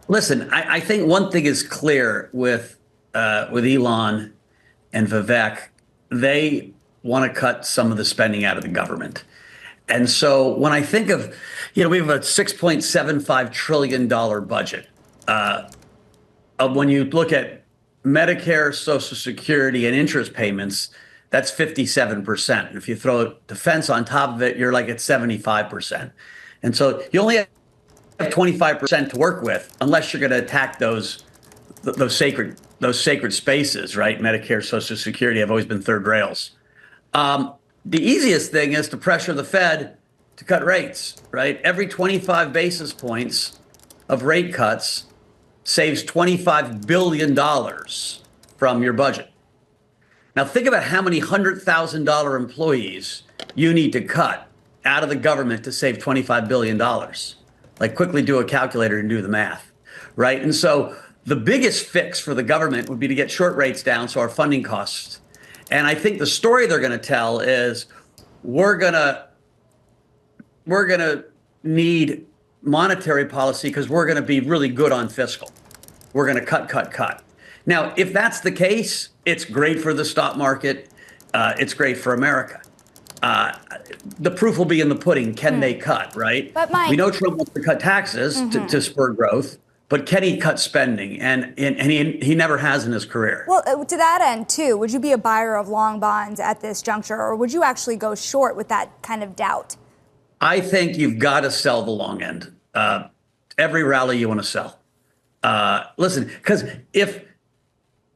Listen, I think one thing is clear with Elon and Vivek. They want to cut some of the spending out of the government. And so when I think of, we have a $6.75 trillion budget. When you look at Medicare, Social Security, and interest payments, that's 57%. And if you throw defense on top of it, you're like at 75%. And so you only have 25% to work with, unless you're going to attack those sacred spaces, right? Medicare, Social Security have always been third rails. The easiest thing is to pressure the Fed to cut rates, right? Every 25 basis points of rate cuts saves $25 billion from your budget. Now think about how many $100,000 employees you need to cut out of the government to save $25 billion. Like, quickly do a calculator and do the math, right? And so the biggest fix for the government would be to get short rates down, so our funding costs. And I think the story they're going to tell is we're going to need monetary policy because we're going to be really good on fiscal. We're going to cut. Now, if that's the case, it's great for the stock market. It's great for America. The proof will be in the pudding. Can they cut, right? But Mike, we know Trump wants to cut taxes to spur growth, but can he cut spending? And he never has in his career. well, to that end, too, would you be a buyer of long bonds at this juncture, or would you actually go short with that kind of doubt? I think you've got to sell the long end. Every rally you want to sell. Listen, because if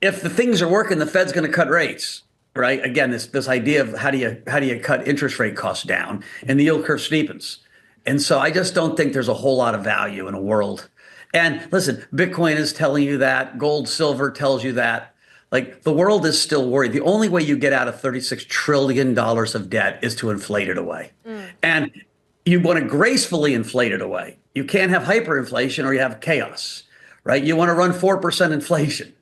the things are working, the Fed's going to cut rates, right? Again, this idea of how do you cut interest rate costs down, and the yield curve steepens. And so I just don't think there's a whole lot of value in a world. And listen, Bitcoin is telling you that. Gold, silver tells you that. Like, the world is still worried. The only way you get out of $36 trillion of debt is to inflate it away. And you want to gracefully inflate it away. You can't have hyperinflation or you have chaos, right? You want to run 4% inflation.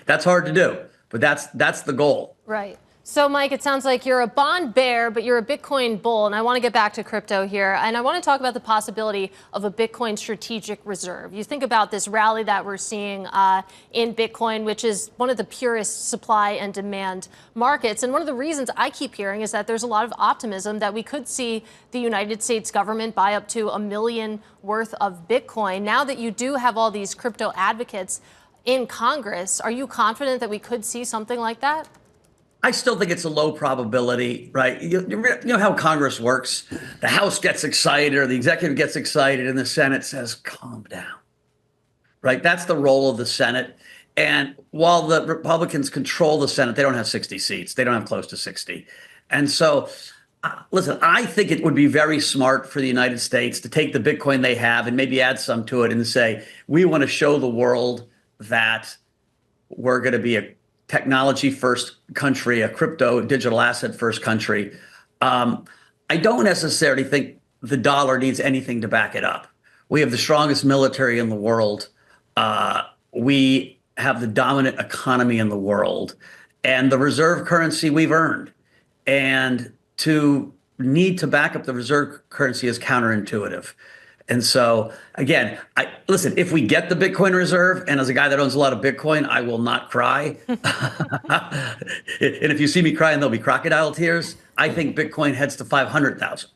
That's hard to do, but that's the goal. Right. So, Mike, it sounds like you're a bond bear, but you're a Bitcoin bull. And I want to get back to crypto here. And I want to talk about the possibility of a Bitcoin strategic reserve. You think about this rally that we're seeing in Bitcoin, which is one of the purest supply and demand markets. And one of the reasons I keep hearing is that there's a lot of optimism that we could see the United States government buy up to $1 million worth of Bitcoin. Now that you do have all these crypto advocates in Congress, are you confident that we could see something like that? I still think it's a low probability, right? You know how Congress works. The House gets excited or the executive gets excited and the Senate says, calm down, right? That's the role of the Senate. And while the Republicans control the Senate, they don't have 60 seats. They don't have close to 60. And so, listen, I think it would be very smart for the United States to take the Bitcoin they have and maybe add some to it and say, we want to show the world that we're going to be a technology first country, a crypto digital asset first country. I don't necessarily think the dollar needs anything to back it up. We have the strongest military in the world. We have the dominant economy in the world, and the reserve currency we've earned. And to need to back up the reserve currency is counterintuitive. And so, again, listen, if we get the Bitcoin reserve, and as a guy that owns a lot of Bitcoin, I will not cry. And if you see me crying, there'll be crocodile tears. I think Bitcoin heads to 500,000.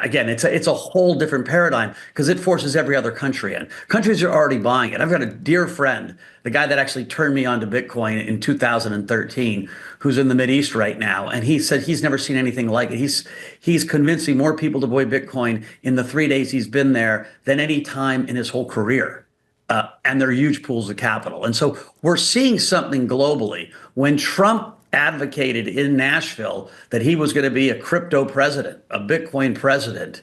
Again, it's a whole different paradigm because it forces every other country in. Countries are already buying it. I've got a dear friend, the guy that actually turned me on to Bitcoin in 2013, who's in the Mideast right now. And he said he's never seen anything like it. He's convincing more people to buy Bitcoin in the 3 days he's been there than any time in his whole career. And they're huge pools of capital. And so we're seeing something globally. When Trump advocated in Nashville that he was going to be a crypto president, a Bitcoin president,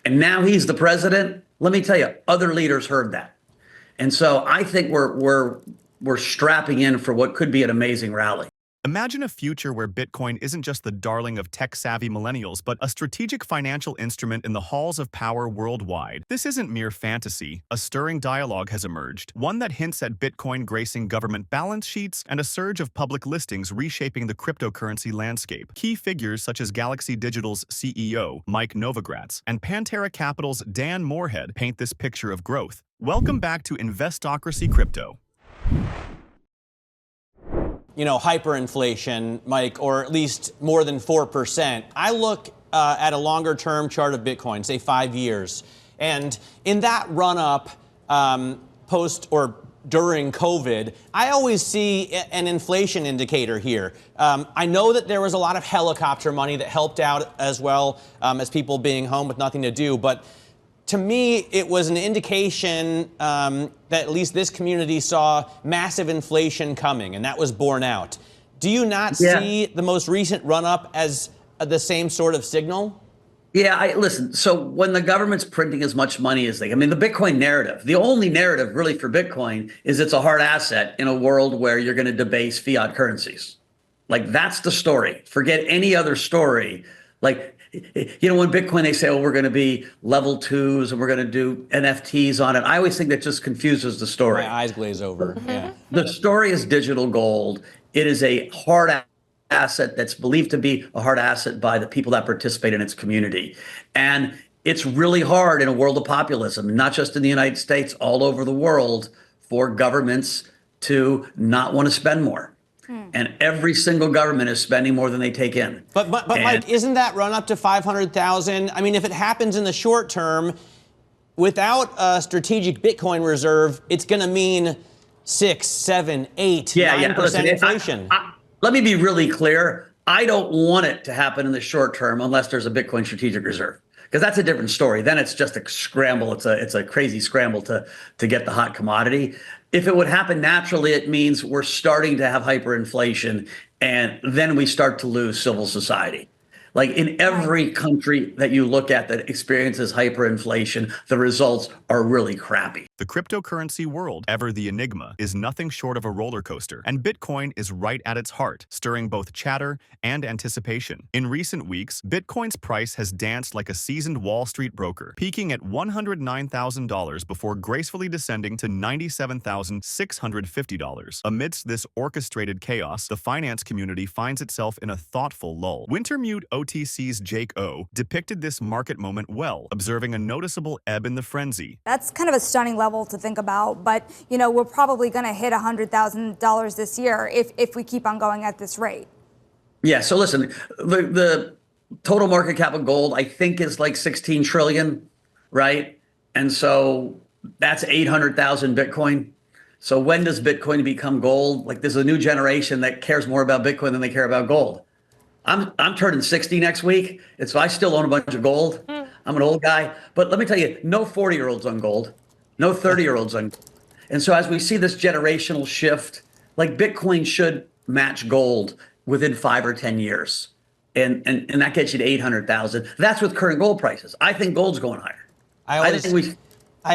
and now he's the president, let me tell you, other leaders heard that. And so I think we're strapping in for what could be an amazing rally. Imagine a future where Bitcoin isn't just the darling of tech-savvy millennials, but a strategic financial instrument in the halls of power worldwide. This isn't mere fantasy. A stirring dialogue has emerged, one that hints at Bitcoin gracing government balance sheets and a surge of public listings reshaping the cryptocurrency landscape. Key figures such as Galaxy Digital's CEO, Mike Novogratz, and Pantera Capital's Dan Morehead paint this picture of growth. Welcome back to Investocracy Crypto. Hyperinflation, Mike, or at least more than 4%. I look at a longer term chart of Bitcoin, say 5 years. And in that run up, post or during COVID, I always see an inflation indicator here. I know that there was a lot of helicopter money that helped out as well as people being home with nothing to do. But to me, it was an indication that at least this community saw massive inflation coming, and that was borne out. Do you not see the most recent run-up as the same sort of signal? Yeah, listen, so when the government's printing as much money as the Bitcoin narrative, the only narrative really for Bitcoin is it's a hard asset in a world where you're going to debase fiat currencies. Like, that's the story. Forget any other story. Like, when Bitcoin, they say, oh, we're going to be level 2s and we're going to do NFTs on it. I always think that just confuses the story. My eyes glaze over. Yeah. The story is digital gold. It is a hard asset that's believed to be a hard asset by the people that participate in its community. And it's really hard in a world of populism, not just in the United States, all over the world, for governments to not want to spend more. And every single government is spending more than they take in. But Mike, isn't that run up to 500,000? I mean, if it happens in the short term, without a strategic Bitcoin reserve, it's going to mean 6, 7, 8, 9% inflation. Let me be really clear. I don't want it to happen in the short term unless there's a Bitcoin strategic reserve, because that's a different story. Then it's just a scramble. It's a crazy scramble to get the hot commodity. If it would happen naturally, it means we're starting to have hyperinflation, and then we start to lose civil society. Like, in every country that you look at that experiences hyperinflation, the results are really crappy. The cryptocurrency world, ever the enigma, is nothing short of a roller coaster, and Bitcoin is right at its heart, stirring both chatter and anticipation. In recent weeks, Bitcoin's price has danced like a seasoned Wall Street broker, peaking at $109,000 before gracefully descending to $97,650. Amidst this orchestrated chaos, the finance community finds itself in a thoughtful lull. Wintermute OTC's Jake O depicted this market moment well, observing a noticeable ebb in the frenzy. That's kind of a stunning level to think about, but we're probably going to hit $100,000 this year if we keep on going at this rate. Yeah, so listen, the total market cap of gold, I think, is like 16 trillion, right? And so that's 800,000 Bitcoin. So when does Bitcoin become gold? Like, there's a new generation that cares more about Bitcoin than they care about gold. I'm turning 60 next week, and so I still own a bunch of gold. I'm an old guy, but let me tell you, no 40-year-olds on gold, no 30-year-olds on gold. And so as we see this generational shift, like, Bitcoin should match gold within 5 or 10 years. And that gets you to 800,000. That's with current gold prices. I think gold's going higher. I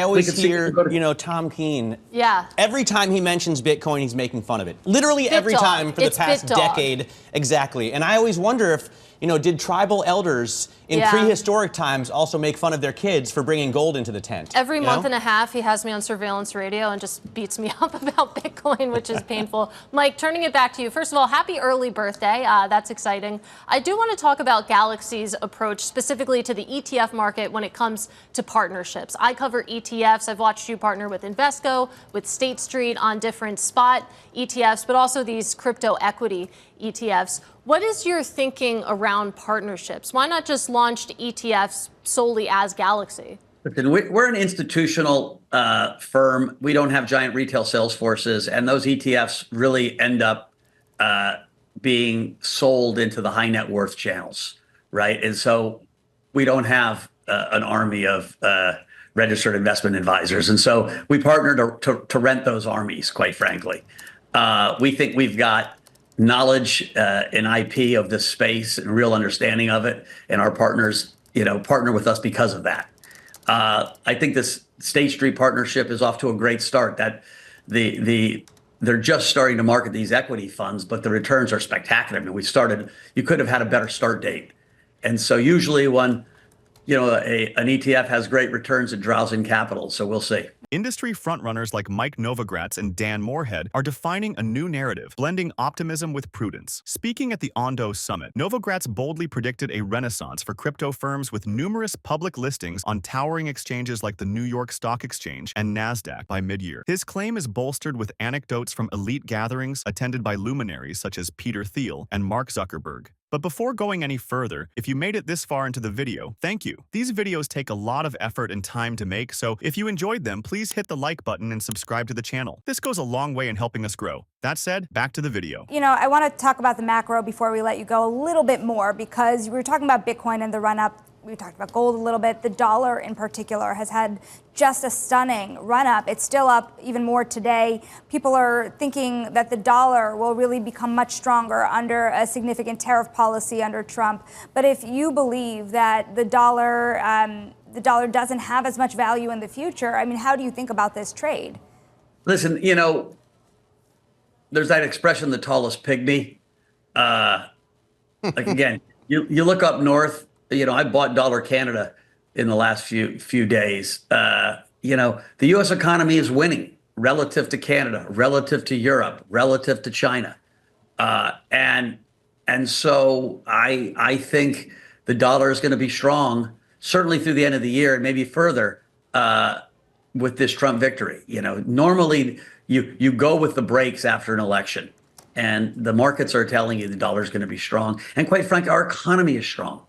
always hear, Tom Keene. Yeah. Every time he mentions Bitcoin, he's making fun of it. Literally every time for the past decade. Exactly. And I always wonder if, did tribal elders in prehistoric times also make fun of their kids for bringing gold into the tent? Every month and a half, he has me on surveillance radio and just beats me up about Bitcoin, which is painful. Mike, turning it back to you. First of all, happy early birthday. That's exciting. I do want to talk about Galaxy's approach specifically to the ETF market when it comes to partnerships. I cover ETFs. I've watched you partner with Invesco, with State Street on different spot ETFs, but also these crypto equity ETFs. What is your thinking around partnerships? Why not just launch ETFs solely as Galaxy? We're an institutional firm. We don't have giant retail sales forces, and those ETFs really end up being sold into the high net worth channels, right? And so we don't have an army of registered investment advisors. And so we partner to rent those armies, quite frankly. We think we've got knowledge and IP of this space and real understanding of it, and our partners, partner with us because of that. I think this State Street partnership is off to a great start. That the they're just starting to market these equity funds, but the returns are spectacular. I mean, you could have had a better start date. And so usually when, an ETF has great returns, it draws in capital. So we'll see. Industry frontrunners like Mike Novogratz and Dan Morehead are defining a new narrative, blending optimism with prudence. Speaking at the Ondo Summit, Novogratz boldly predicted a renaissance for crypto firms with numerous public listings on towering exchanges like the New York Stock Exchange and NASDAQ by mid-year. His claim is bolstered with anecdotes from elite gatherings attended by luminaries such as Peter Thiel and Mark Zuckerberg. But before going any further, if you made it this far into the video, thank you. These videos take a lot of effort and time to make, so if you enjoyed them, please hit the like button and subscribe to the channel. This goes a long way in helping us grow. That said, back to the video. I want to talk about the macro before we let you go a little bit more, because we were talking about Bitcoin and the run-up. We talked about gold a little bit. The dollar in particular has had just a stunning run up. It's still up even more today. People are thinking that the dollar will really become much stronger under a significant tariff policy under Trump. But if you believe that the dollar doesn't have as much value in the future, I mean, how do you think about this trade? Listen, there's that expression, the tallest pygmy. Like again, you look up north. I bought Dollar Canada in the last few days. The U.S. economy is winning relative to Canada, relative to Europe, relative to China, and so I think the dollar is going to be strong certainly through the end of the year and maybe further with this Trump victory. Normally you go with the breaks after an election, and the markets are telling you the dollar is going to be strong, and quite frankly, our economy is strong.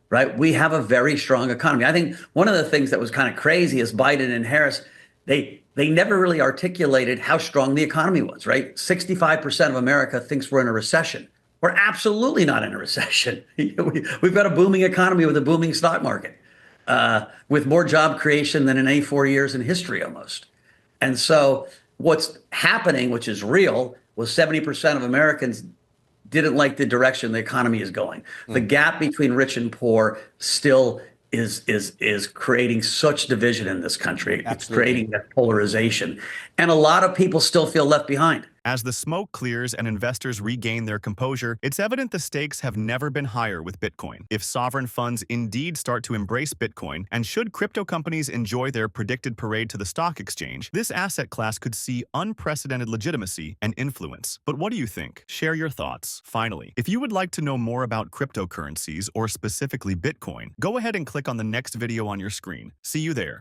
Right? We have a very strong economy. I think one of the things that was kind of crazy is Biden and Harris, they never really articulated how strong the economy was, right? 65% of America thinks we're in a recession. We're absolutely not in a recession. We've got a booming economy with a booming stock market, with more job creation than in any 4 years in history almost. And so what's happening, which is real, was 70% of Americans didn't like the direction the economy is going. The gap between rich and poor still is creating such division in this country. Absolutely. It's creating that polarization. And a lot of people still feel left behind. As the smoke clears and investors regain their composure, it's evident the stakes have never been higher with Bitcoin. If sovereign funds indeed start to embrace Bitcoin, and should crypto companies enjoy their predicted parade to the stock exchange, this asset class could see unprecedented legitimacy and influence. But what do you think? Share your thoughts. Finally, if you would like to know more about cryptocurrencies, or specifically Bitcoin, go ahead and click on the next video on your screen. See you there.